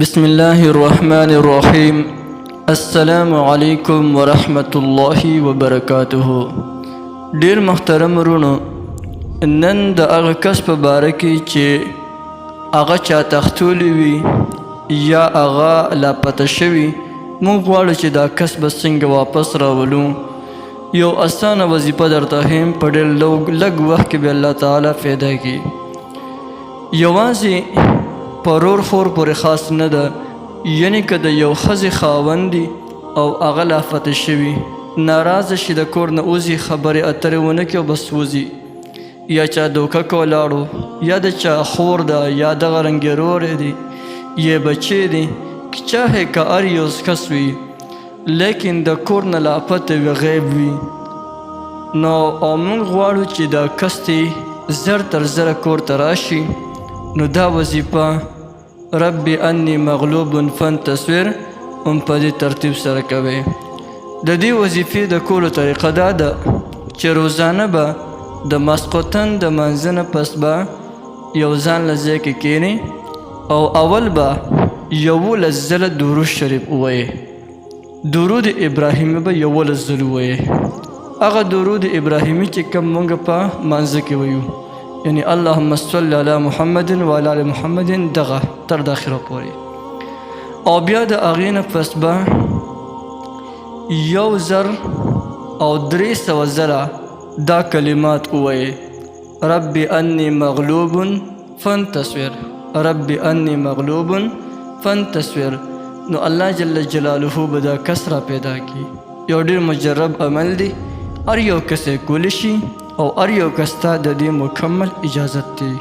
بسم الله الرحمن الرحيم. السلام علیکم ورحمة الله وبرکاته. ډیر محترم ورونو، نن د هغه کس په باره کې چې هغه چا تختولی وي یا هغه لاپته شوي، موږ غواړو چې دا کس به څنګه واپس راولو. یو اسانه وظیفه درته هم په ډېر لږ وخت کې به الله تعالی فایده کړي. یوازې پرور خور پورې خاص نه ده، یعنی که د یو ښځې خاوند او هغه لاپته شوي، ناراضه شي د کور نه وځي، خبرې اترې ونه کړي او بس وځي، یا چا دوکه که ولاړو، یا د چا خور ده، یا دغه رنګې روری دی، یا بچی دی، چاهے که هر یو کس وي، لیکن د کور نه لاپته وي، غیب وي، نو او موږ غواړو چې دا کس دی زر تر زره کور ته راشي. نو دا وظیفه رب انی مغلوب فانتصر هم په دې ترتیب سره کوئ. د دې وظیفې د کولو طریقه دا ده چې روزانه به د ماسخوتن د منځه نه پس به یو ځان له ځای کې کښېنئ او اول به 11 ځله درود شریف ووایئ. درود ابراهیمي به 11 ځله ووایئ. هغه درود ابراهیمي چې کوم موږ په منځه کې وایو، یعنی اللهم صل علی محمد و علی آل محمد، دغه تر د اخره پورې. او بیا د هغې نه پس به 1300 ځله دا کلمات ووایئ: رب انی مغلوب فانتصر، رب انی مغلوب فانتصر. نو الله جل جلاله به دا کس را پیدا کړي. یو ډېر مجرب عمل دی، هر یو کس یې کولی شي او هر یو کس ته د دې مکمل اجازت دی.